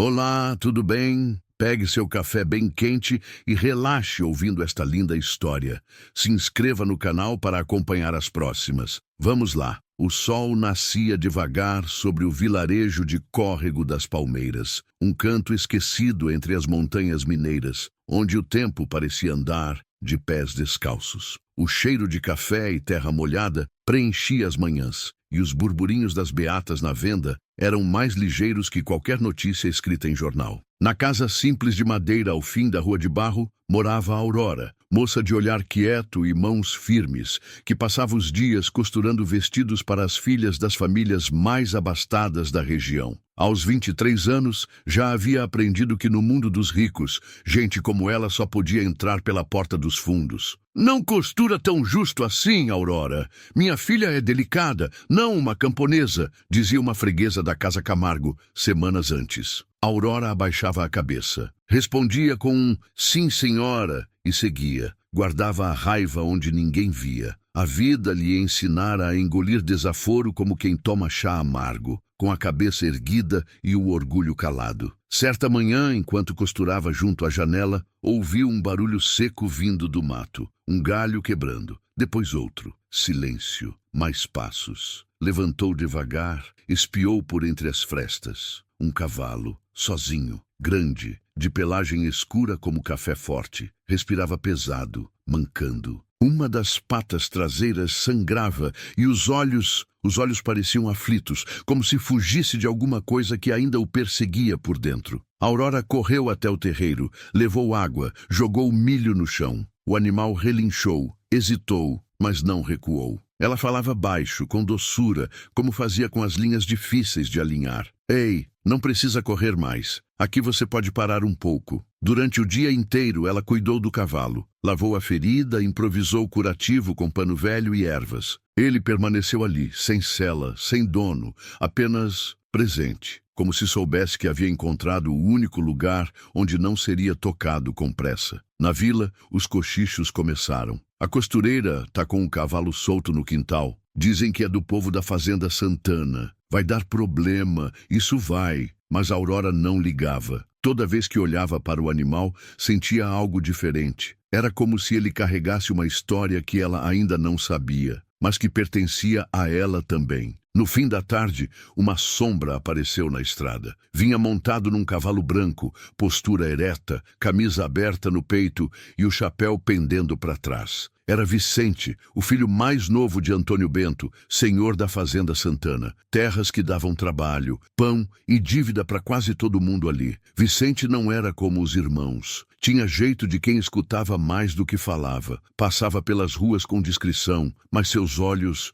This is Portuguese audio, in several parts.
Olá, tudo bem? Pegue seu café bem quente e relaxe ouvindo esta linda história. Se inscreva no canal para acompanhar as próximas. Vamos lá. O sol nascia devagar sobre o vilarejo de Córrego das Palmeiras, um canto esquecido entre as montanhas mineiras, onde o tempo parecia andar de pés descalços. O cheiro de café e terra molhada preenchia as manhãs, e os burburinhos das beatas na venda eram mais ligeiros que qualquer notícia escrita em jornal. Na casa simples de madeira ao fim da Rua de Barro, morava a Aurora, moça de olhar quieto e mãos firmes, que passava os dias costurando vestidos para as filhas das famílias mais abastadas da região. Aos 23 anos, já havia aprendido que no mundo dos ricos, gente como ela só podia entrar pela porta dos fundos. Não costura tão justo assim, Aurora. Minha filha é delicada, não uma camponesa, dizia uma freguesa da Casa Camargo, semanas antes. Aurora abaixava a cabeça. Respondia com um sim, senhora, e seguia. Guardava a raiva onde ninguém via. A vida lhe ensinara a engolir desaforo como quem toma chá amargo, com a cabeça erguida e o orgulho calado. Certa manhã, enquanto costurava junto à janela, ouviu um barulho seco vindo do mato. Um galho quebrando, depois outro. Silêncio, mais passos. Levantou devagar, espiou por entre as frestas. Um cavalo, sozinho, grande, de pelagem escura como café forte. Respirava pesado, mancando. Uma das patas traseiras sangrava e os olhos pareciam aflitos, como se fugisse de alguma coisa que ainda o perseguia por dentro. Aurora correu até o terreiro, levou água, jogou milho no chão. O animal relinchou, hesitou, mas não recuou. Ela falava baixo, com doçura, como fazia com as linhas difíceis de alinhar. Ei, não precisa correr mais. Aqui você pode parar um pouco. Durante o dia inteiro, ela cuidou do cavalo. Lavou a ferida, improvisou curativo com pano velho e ervas. Ele permaneceu ali, sem sela, sem dono, apenas presente, como se soubesse que havia encontrado o único lugar onde não seria tocado com pressa. Na vila, os cochichos começaram. A costureira tá com um cavalo solto no quintal. Dizem que é do povo da fazenda Santana. Vai dar problema, isso vai. Mas a Aurora não ligava. Toda vez que olhava para o animal, sentia algo diferente. Era como se ele carregasse uma história que ela ainda não sabia, mas que pertencia a ela também. No fim da tarde, uma sombra apareceu na estrada. Vinha montado num cavalo branco, postura ereta, camisa aberta no peito e o chapéu pendendo para trás. Era Vicente, o filho mais novo de Antônio Bento, senhor da Fazenda Santana. Terras que davam trabalho, pão e dívida para quase todo mundo ali. Vicente não era como os irmãos. Tinha jeito de quem escutava mais do que falava. Passava pelas ruas com discrição, mas seus olhos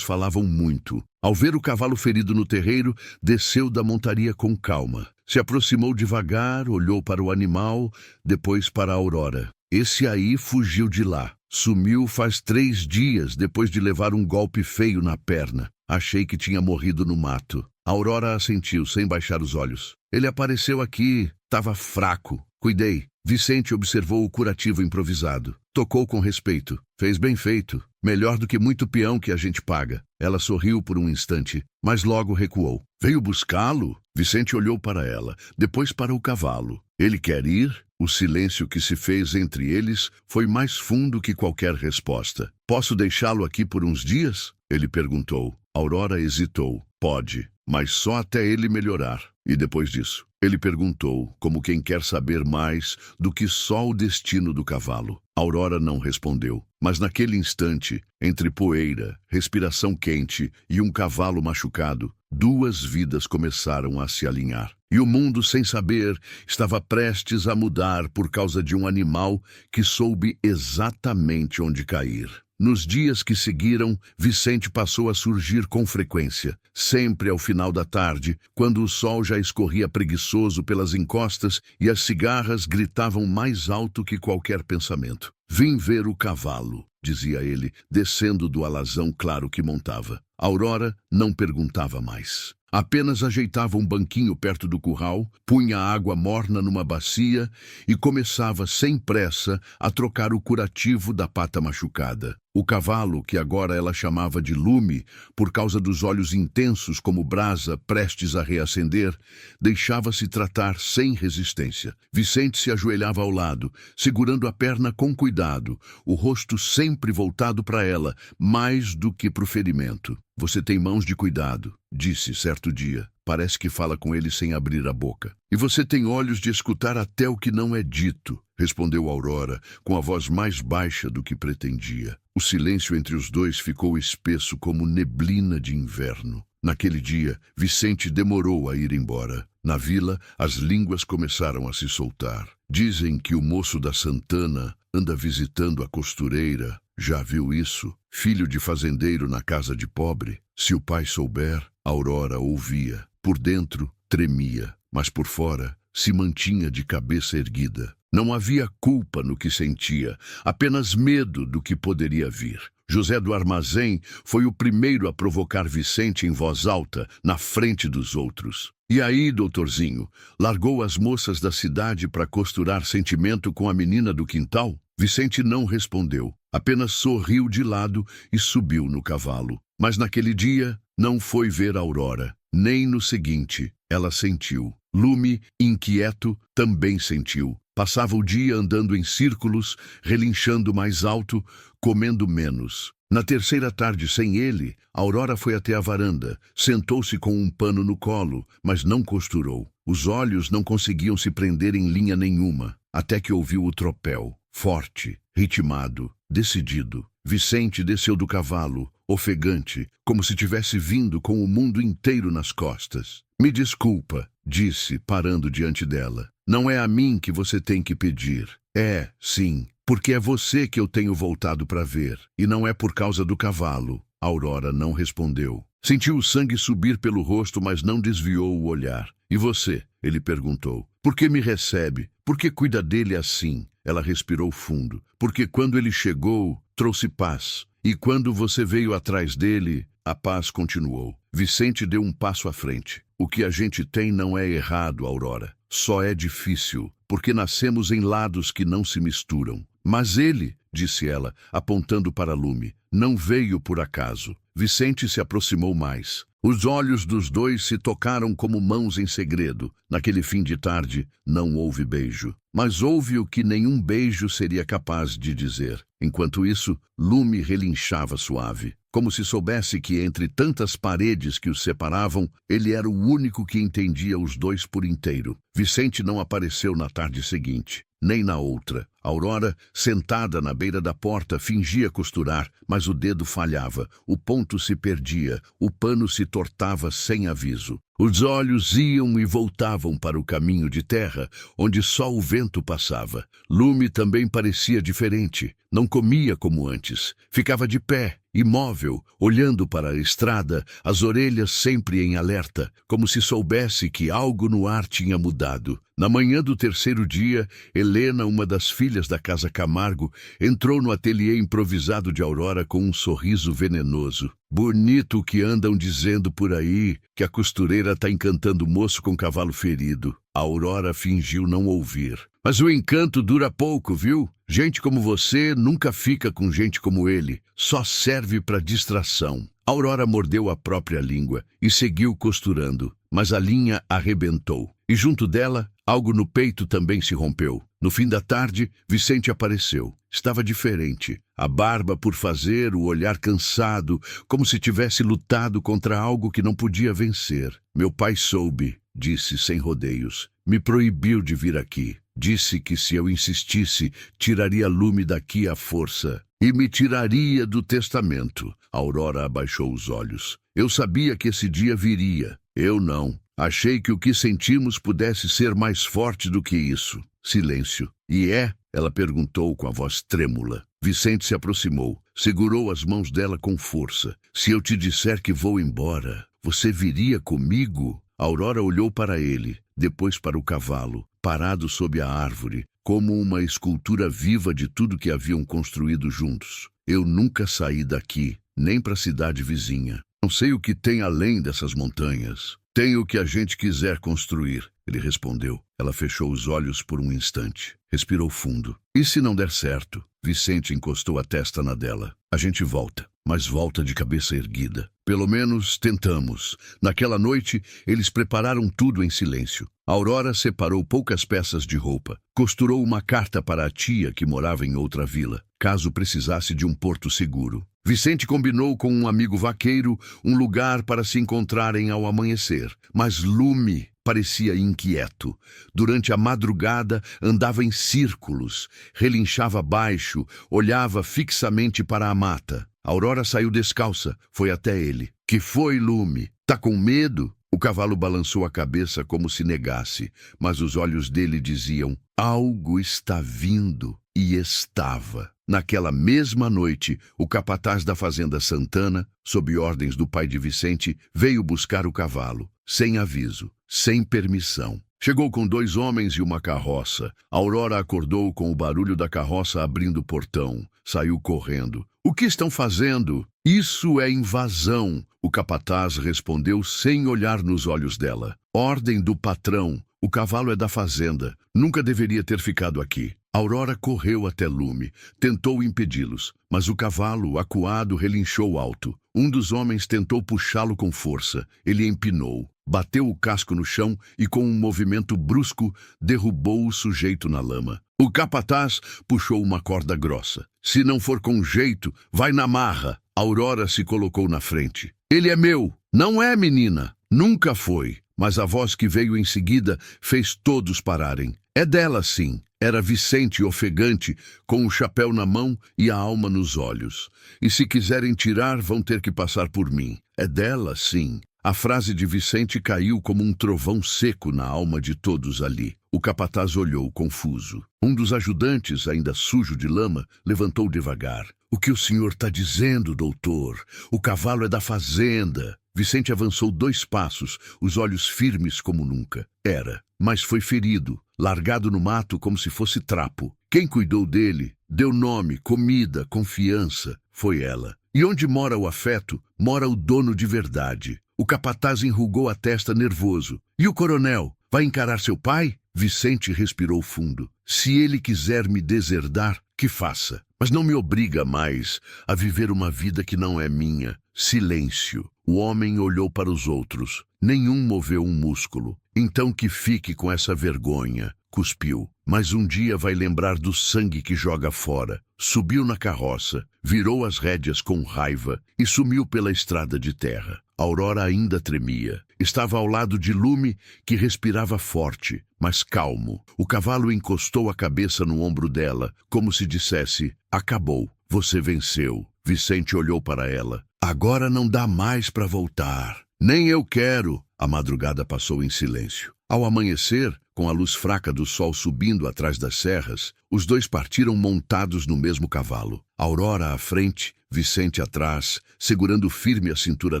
falavam muito. Ao ver o cavalo ferido no terreiro, desceu da montaria com calma. Se aproximou devagar, olhou para o animal, depois para a Aurora. Esse aí fugiu de lá. Sumiu faz 3 dias, depois de levar um golpe feio na perna. Achei que tinha morrido no mato. A Aurora assentiu, sem baixar os olhos. Ele apareceu aqui, estava fraco. Cuidei. Vicente observou o curativo improvisado. Tocou com respeito. Fez bem feito. Melhor do que muito peão que a gente paga. Ela sorriu por um instante, mas logo recuou. Veio buscá-lo? Vicente olhou para ela, depois para o cavalo. Ele quer ir? O silêncio que se fez entre eles foi mais fundo que qualquer resposta. Posso deixá-lo aqui por uns dias? Ele perguntou. Aurora hesitou. Pode, mas só até ele melhorar. E depois disso? Ele perguntou, como quem quer saber mais do que só o destino do cavalo. Aurora não respondeu, mas naquele instante, entre poeira, respiração quente e um cavalo machucado, 2 vidas começaram a se alinhar. E o mundo, sem saber, estava prestes a mudar por causa de um animal que soube exatamente onde cair. Nos dias que seguiram, Vicente passou a surgir com frequência, sempre ao final da tarde, quando o sol já escorria preguiçoso pelas encostas e as cigarras gritavam mais alto que qualquer pensamento. Vim ver o cavalo, dizia ele, descendo do alazão claro que montava. Aurora não perguntava mais. Apenas ajeitava um banquinho perto do curral, punha água morna numa bacia e começava sem pressa a trocar o curativo da pata machucada. O cavalo, que agora ela chamava de Lume, por causa dos olhos intensos como brasa prestes a reacender, deixava-se tratar sem resistência. Vicente se ajoelhava ao lado, segurando a perna com cuidado, o rosto sempre voltado para ela, mais do que para o ferimento. Você tem mãos de cuidado, disse certo dia. Parece que fala com ele sem abrir a boca. E você tem olhos de escutar até o que não é dito, respondeu Aurora, com a voz mais baixa do que pretendia. O silêncio entre os dois ficou espesso como neblina de inverno. Naquele dia, Vicente demorou a ir embora. Na vila, as línguas começaram a se soltar. Dizem que o moço da Santana anda visitando a costureira. Já viu isso? Filho de fazendeiro na casa de pobre. Se o pai souber, Aurora ouvia. Por dentro, tremia, mas por fora, se mantinha de cabeça erguida. Não havia culpa no que sentia, apenas medo do que poderia vir. José do Armazém foi o primeiro a provocar Vicente em voz alta, na frente dos outros. E aí, doutorzinho, largou as moças da cidade para costurar sentimento com a menina do quintal? Vicente não respondeu, apenas sorriu de lado e subiu no cavalo. Mas naquele dia, não foi ver Aurora, nem no seguinte. Ela sentiu. Lume, inquieto, também sentiu. Passava o dia andando em círculos, relinchando mais alto, comendo menos. Na terceira tarde sem ele, Aurora foi até a varanda, sentou-se com um pano no colo, mas não costurou. Os olhos não conseguiam se prender em linha nenhuma, até que ouviu o tropel, forte, ritmado, decidido. Vicente desceu do cavalo, ofegante, como se tivesse vindo com o mundo inteiro nas costas. Me desculpa, disse, parando diante dela. Não é a mim que você tem que pedir. É, sim, porque é você que eu tenho voltado para ver. E não é por causa do cavalo. Aurora não respondeu. Sentiu o sangue subir pelo rosto, mas não desviou o olhar. E você? Ele perguntou. Por que me recebe? Por que cuida dele assim? Ela respirou fundo. Porque quando ele chegou, trouxe paz. E quando você veio atrás dele, a paz continuou. Vicente deu um passo à frente. O que a gente tem não é errado, Aurora. Só é difícil, porque nascemos em lados que não se misturam. Mas ele, disse ela, apontando para Lume, não veio por acaso. Vicente se aproximou mais. Os olhos dos dois se tocaram como mãos em segredo. Naquele fim de tarde, não houve beijo. Mas houve o que nenhum beijo seria capaz de dizer. Enquanto isso, Lume relinchava suave, como se soubesse que entre tantas paredes que os separavam, ele era o único que entendia os dois por inteiro. Vicente não apareceu na tarde seguinte, nem na outra. Aurora, sentada na beira da porta, fingia costurar, mas o dedo falhava, o ponto se perdia, o pano se tortava sem aviso. Os olhos iam e voltavam para o caminho de terra, onde só o vento passava. Lume também parecia diferente. Não comia como antes. Ficava de pé, imóvel, olhando para a estrada, as orelhas sempre em alerta, como se soubesse que algo no ar tinha mudado. Na manhã do terceiro dia, Helena, uma das filhas da Casa Camargo, entrou no ateliê improvisado de Aurora com um sorriso venenoso. Bonito o que andam dizendo por aí, que a costureira está encantando o moço com cavalo ferido. A Aurora fingiu não ouvir. Mas o encanto dura pouco, viu? Gente como você nunca fica com gente como ele. Só serve para distração. Aurora mordeu a própria língua e seguiu costurando, mas a linha arrebentou. E junto dela, algo no peito também se rompeu. No fim da tarde, Vicente apareceu. Estava diferente. A barba por fazer, o olhar cansado, como se tivesse lutado contra algo que não podia vencer. Meu pai soube, disse sem rodeios. Me proibiu de vir aqui. Disse que se eu insistisse, tiraria Lume daqui à força. E me tiraria do testamento. Aurora abaixou os olhos. Eu sabia que esse dia viria. Eu não. Achei que o que sentimos pudesse ser mais forte do que isso. Silêncio. E é? Ela perguntou com a voz trêmula. Vicente se aproximou, segurou as mãos dela com força. Se eu te disser que vou embora, você viria comigo? Aurora olhou para ele, depois para o cavalo, parado sob a árvore, como uma escultura viva de tudo que haviam construído juntos. Eu nunca saí daqui, nem para a cidade vizinha. Não sei o que tem além dessas montanhas. Tem o que a gente quiser construir, ele respondeu. Ela fechou os olhos por um instante. Respirou fundo. E se não der certo? Vicente encostou a testa na dela. A gente volta, mas volta de cabeça erguida. Pelo menos tentamos. Naquela noite, eles prepararam tudo em silêncio. Aurora separou poucas peças de roupa. Costurou uma carta para a tia que morava em outra vila, caso precisasse de um porto seguro. Vicente combinou com um amigo vaqueiro um lugar para se encontrarem ao amanhecer. Mas Lume parecia inquieto. Durante a madrugada, andava em círculos, relinchava baixo, olhava fixamente para a mata. Aurora saiu descalça, foi até ele. Que foi, Lume? Tá com medo? O cavalo balançou a cabeça como se negasse, mas os olhos dele diziam: algo está vindo. E estava. Naquela mesma noite, o capataz da fazenda Santana, sob ordens do pai de Vicente, veio buscar o cavalo, sem aviso, sem permissão. Chegou com 2 homens e uma carroça. Aurora acordou com o barulho da carroça abrindo o portão. Saiu correndo. O que estão fazendo? Isso é invasão, o capataz respondeu sem olhar nos olhos dela. Ordem do patrão. O cavalo é da fazenda. Nunca deveria ter ficado aqui. Aurora correu até Lume. Tentou impedi-los, mas o cavalo, acuado, relinchou alto. Um dos homens tentou puxá-lo com força. Ele empinou. Bateu o casco no chão e, com um movimento brusco, derrubou o sujeito na lama. O capataz puxou uma corda grossa. Se não for com jeito, vai na marra. Aurora se colocou na frente. Ele é meu. Não é, menina. Nunca foi. Mas a voz que veio em seguida fez todos pararem. É dela, sim. Era Vicente ofegante, com o chapéu na mão e a alma nos olhos. E se quiserem tirar, vão ter que passar por mim. É dela, sim. A frase de Vicente caiu como um trovão seco na alma de todos ali. O capataz olhou, confuso. Um dos ajudantes, ainda sujo de lama, levantou devagar. O que o senhor está dizendo, doutor? O cavalo é da fazenda. Vicente avançou 2 passos, os olhos firmes como nunca. Era, mas foi ferido, largado no mato como se fosse trapo. Quem cuidou dele, deu nome, comida, confiança, foi ela. E onde mora o afeto, mora o dono de verdade. O capataz enrugou a testa nervoso. E o coronel? Vai encarar seu pai? Vicente respirou fundo. Se ele quiser me deserdar, que faça. Mas não me obriga mais a viver uma vida que não é minha. Silêncio. O homem olhou para os outros. Nenhum moveu um músculo. Então que fique com essa vergonha. Cuspiu. Mas um dia vai lembrar do sangue que joga fora. Subiu na carroça, virou as rédeas com raiva e sumiu pela estrada de terra. Aurora ainda tremia. Estava ao lado de Lume, que respirava forte, mas calmo. O cavalo encostou a cabeça no ombro dela, como se dissesse: acabou, você venceu. Vicente olhou para ela. Agora não dá mais para voltar. Nem eu quero. A madrugada passou em silêncio. Ao amanhecer, com a luz fraca do sol subindo atrás das serras, os 2 partiram montados no mesmo cavalo. Aurora à frente, Vicente atrás, segurando firme a cintura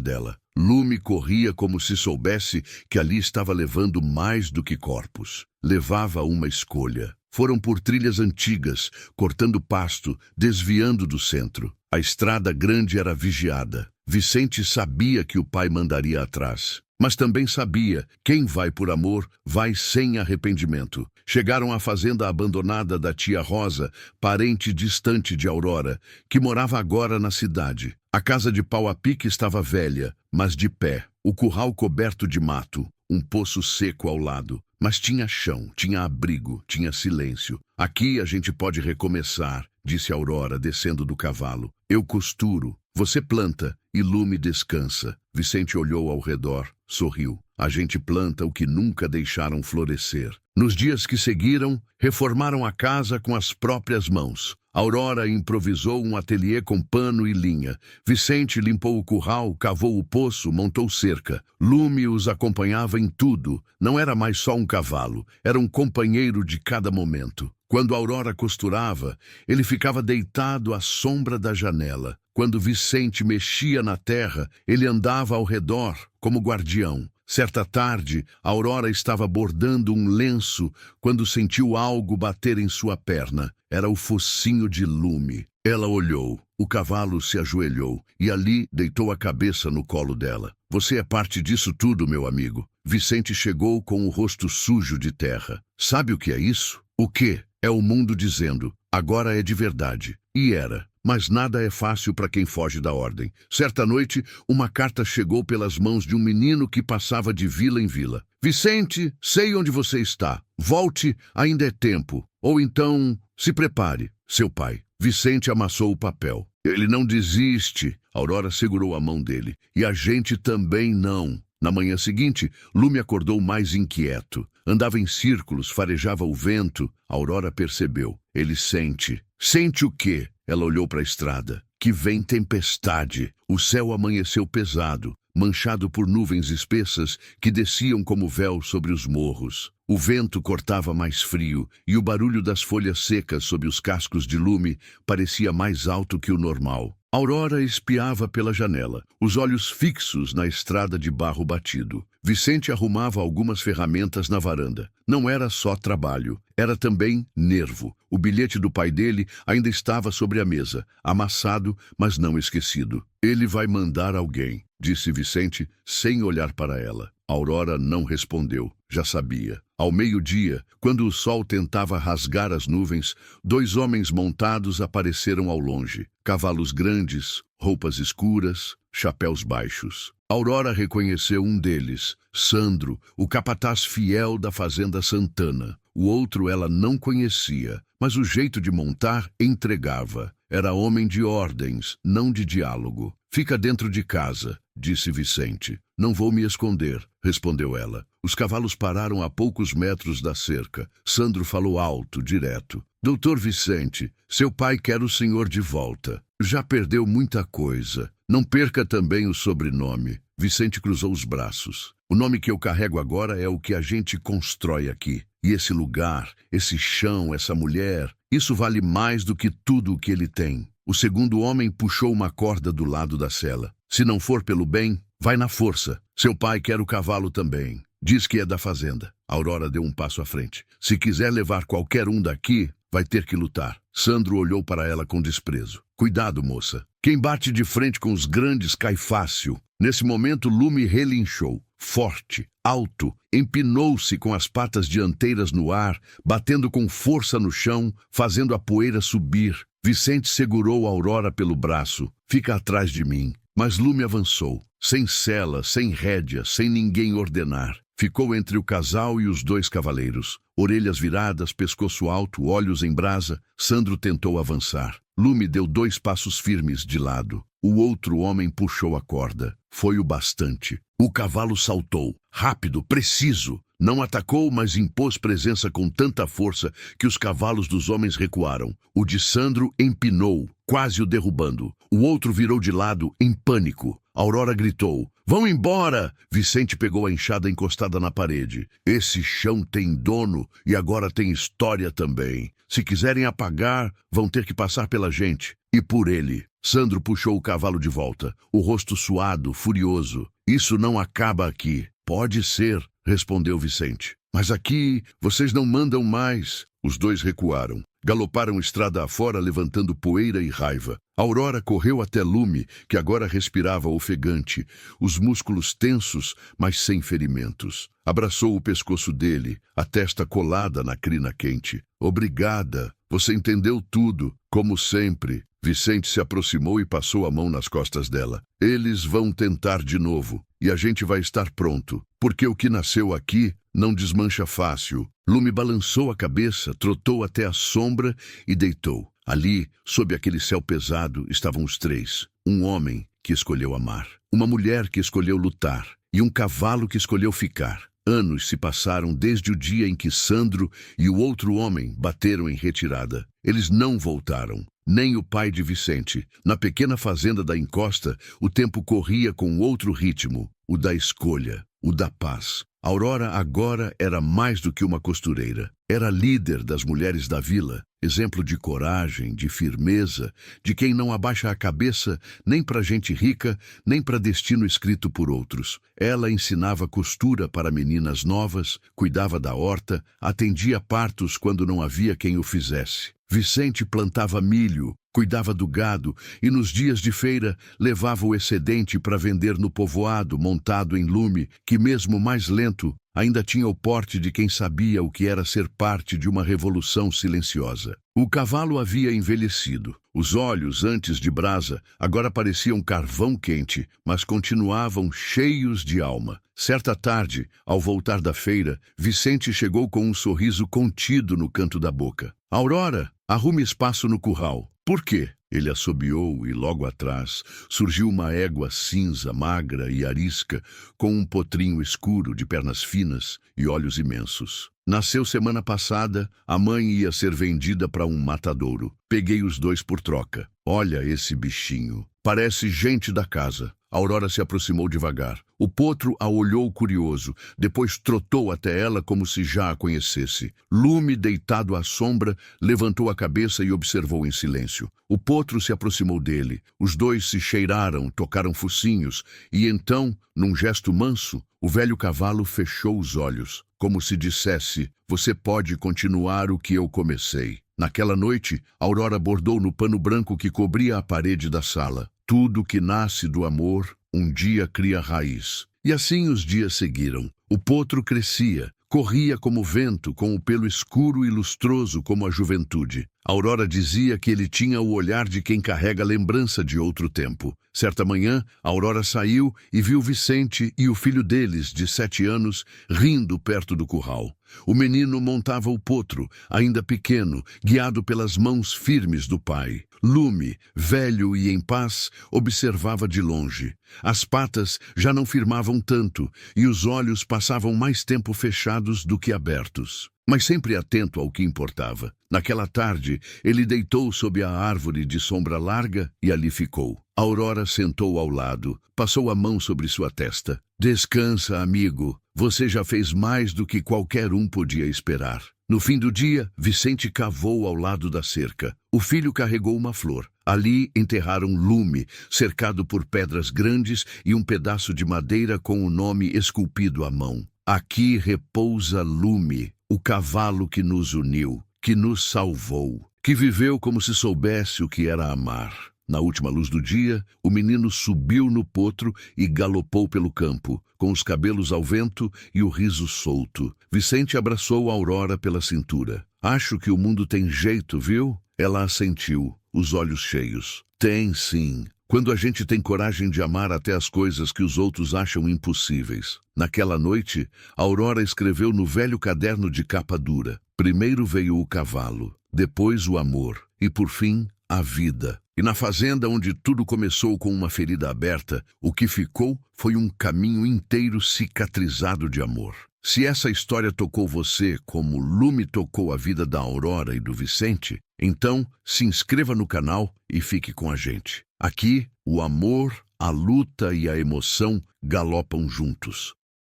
dela. Lume corria como se soubesse que ali estava levando mais do que corpos. Levava uma escolha. Foram por trilhas antigas, cortando pasto, desviando do centro. A estrada grande era vigiada. Vicente sabia que o pai mandaria atrás. Mas também sabia, quem vai por amor, vai sem arrependimento. Chegaram à fazenda abandonada da tia Rosa, parente distante de Aurora, que morava agora na cidade. A casa de pau a pique estava velha, mas de pé. O curral coberto de mato, um poço seco ao lado. Mas tinha chão, tinha abrigo, tinha silêncio. Aqui a gente pode recomeçar, disse Aurora, descendo do cavalo. Eu costuro, você planta e Lume descansa. Vicente olhou ao redor, sorriu. A gente planta o que nunca deixaram florescer. Nos dias que seguiram, reformaram a casa com as próprias mãos. Aurora improvisou um ateliê com pano e linha. Vicente limpou o curral, cavou o poço, montou cerca. Lume os acompanhava em tudo. Não era mais só um cavalo, era um companheiro de cada momento. Quando Aurora costurava, ele ficava deitado à sombra da janela. Quando Vicente mexia na terra, ele andava ao redor, como guardião. Certa tarde, Aurora estava bordando um lenço quando sentiu algo bater em sua perna. Era o focinho de Lume. Ela olhou. O cavalo se ajoelhou e ali deitou a cabeça no colo dela. Você é parte disso tudo, meu amigo. Vicente chegou com o rosto sujo de terra. Sabe o que é isso? O quê? É o mundo dizendo, agora é de verdade. E era. Mas nada é fácil para quem foge da ordem. Certa noite, uma carta chegou pelas mãos de um menino que passava de vila em vila. Vicente, sei onde você está. Volte, ainda é tempo. Ou então, se prepare. Seu pai. Vicente amassou o papel. Ele não desiste. Aurora segurou a mão dele. E a gente também não. Na manhã seguinte, Lume acordou mais inquieto. Andava em círculos, farejava o vento. Aurora percebeu. Ele sente. Sente o quê? Ela olhou para a estrada. Que vem tempestade. O céu amanheceu pesado, manchado por nuvens espessas que desciam como véu sobre os morros. O vento cortava mais frio e o barulho das folhas secas sob os cascos de Lume parecia mais alto que o normal. Aurora espiava pela janela, os olhos fixos na estrada de barro batido. Vicente arrumava algumas ferramentas na varanda. Não era só trabalho, era também nervo. O bilhete do pai dele ainda estava sobre a mesa, amassado, mas não esquecido. Ele vai mandar alguém, disse Vicente, sem olhar para ela. Aurora não respondeu, já sabia. Ao meio-dia, quando o sol tentava rasgar as nuvens, 2 homens montados apareceram ao longe. Cavalos grandes, roupas escuras, chapéus baixos. Aurora reconheceu um deles, Sandro, o capataz fiel da fazenda Santana. O outro ela não conhecia, mas o jeito de montar entregava. Era homem de ordens, não de diálogo. Fica dentro de casa, disse Vicente. Não vou me esconder, respondeu ela. Os cavalos pararam a poucos metros da cerca. Sandro falou alto, direto. Doutor Vicente, seu pai quer o senhor de volta. Já perdeu muita coisa. Não perca também o sobrenome. Vicente cruzou os braços. O nome que eu carrego agora é o que a gente constrói aqui. E esse lugar, esse chão, essa mulher, isso vale mais do que tudo o que ele tem. O segundo homem puxou uma corda do lado da cela. Se não for pelo bem, vai na força. Seu pai quer o cavalo também. Diz que é da fazenda. Aurora deu um passo à frente. Se quiser levar qualquer um daqui, vai ter que lutar. Sandro olhou para ela com desprezo. Cuidado, moça. Quem bate de frente com os grandes cai fácil. Nesse momento, Lume relinchou. Forte, alto, empinou-se com as patas dianteiras no ar, batendo com força no chão, fazendo a poeira subir. Vicente segurou Aurora pelo braço. Fica atrás de mim. Mas Lume avançou, sem sela, sem rédea, sem ninguém ordenar. Ficou entre o casal e os 2 cavaleiros. Orelhas viradas, pescoço alto, olhos em brasa. Sandro tentou avançar. Lume deu 2 passos firmes de lado. O outro homem puxou a corda. Foi o bastante. O cavalo saltou. Rápido, preciso. Não atacou, mas impôs presença com tanta força que os cavalos dos homens recuaram. O de Sandro empinou, quase o derrubando. O outro virou de lado, em pânico. Aurora gritou. Vão embora! Vicente pegou a enxada encostada na parede. Esse chão tem dono e agora tem história também. Se quiserem apagar, vão ter que passar pela gente. E por ele. Sandro puxou o cavalo de volta, o rosto suado, furioso. Isso não acaba aqui. Pode ser, respondeu Vicente. Mas aqui vocês não mandam mais. Os 2 recuaram. Galoparam estrada afora, levantando poeira e raiva. Aurora correu até Lume, que agora respirava ofegante, os músculos tensos, mas sem ferimentos. Abraçou o pescoço dele, a testa colada na crina quente. Obrigada, você entendeu tudo, como sempre. Vicente se aproximou e passou a mão nas costas dela. Eles vão tentar de novo, e a gente vai estar pronto, porque o que nasceu aqui não desmancha fácil. Lume balançou a cabeça, trotou até a sombra e deitou. Ali, sob aquele céu pesado, estavam os 3. Um homem que escolheu amar, uma mulher que escolheu lutar e um cavalo que escolheu ficar. Anos se passaram desde o dia em que Sandro e o outro homem bateram em retirada. Eles não voltaram, nem o pai de Vicente. Na pequena fazenda da encosta, o tempo corria com outro ritmo, o da escolha. o da paz. Aurora agora era mais do que uma costureira. Era líder das mulheres da vila, exemplo de coragem, de firmeza, de quem não abaixa a cabeça nem para gente rica, nem para destino escrito por outros. Ela ensinava costura para meninas novas, cuidava da horta, atendia partos quando não havia quem o fizesse. Vicente plantava milho, cuidava do gado e nos dias de feira levava o excedente para vender no povoado montado em lume, que mesmo mais lento ainda tinha o porte de quem sabia o que era ser parte de uma revolução silenciosa. O cavalo havia envelhecido. Os olhos, antes de brasa, agora pareciam carvão quente, mas continuavam cheios de alma. Certa tarde, ao voltar da feira, Vicente chegou com um sorriso contido no canto da boca. Aurora, arrume espaço no curral. Por quê? Ele assobiou e logo atrás surgiu uma égua cinza, magra e arisca, com um potrinho escuro de pernas finas e olhos imensos. Nasceu semana passada, a mãe ia ser vendida para um matadouro. Peguei os dois por troca. Olha esse bichinho. Parece gente da casa. Aurora se aproximou devagar. O potro a olhou curioso, depois trotou até ela como se já a conhecesse. Lume, deitado à sombra, levantou a cabeça e observou em silêncio. O potro se aproximou dele. Os dois se cheiraram, tocaram focinhos, e então, num gesto manso, o velho cavalo fechou os olhos, como se dissesse: "Você pode continuar o que eu comecei." Naquela noite, Aurora bordou no pano branco que cobria a parede da sala: "Tudo que nasce do amor, um dia cria raiz." E assim os dias seguiram. O potro crescia, corria como vento, com o pelo escuro e lustroso como a juventude. Aurora dizia que ele tinha o olhar de quem carrega lembrança de outro tempo. Certa manhã, Aurora saiu e viu Vicente e o filho deles, de 7 anos, rindo perto do curral. O menino montava o potro, ainda pequeno, guiado pelas mãos firmes do pai. Lume, velho e em paz, observava de longe. As patas já não firmavam tanto e os olhos passavam mais tempo fechados do que abertos, mas sempre atento ao que importava. Naquela tarde, ele deitou sob a árvore de sombra larga e ali ficou. Aurora sentou ao lado, passou a mão sobre sua testa. "Descansa, amigo. Você já fez mais do que qualquer um podia esperar." No fim do dia, Vicente cavou ao lado da cerca. O filho carregou uma flor. Ali enterraram Lume, cercado por pedras grandes e um pedaço de madeira com o nome esculpido à mão. "Aqui repousa Lume, o cavalo que nos uniu, que nos salvou, que viveu como se soubesse o que era amar." Na última luz do dia, o menino subiu no potro e galopou pelo campo, com os cabelos ao vento e o riso solto. Vicente abraçou Aurora pela cintura. "Acho que o mundo tem jeito, viu?" Ela assentiu, os olhos cheios. "Tem sim. Quando a gente tem coragem de amar até as coisas que os outros acham impossíveis." Naquela noite, Aurora escreveu no velho caderno de capa dura. Primeiro veio o cavalo, depois o amor e, por fim, a vida. E na fazenda onde tudo começou com uma ferida aberta, o que ficou foi um caminho inteiro cicatrizado de amor. Se essa história tocou você como Lume tocou a vida da Aurora e do Vicente, então se inscreva no canal e fique com a gente. Aqui, o amor, a luta e a emoção galopam juntos.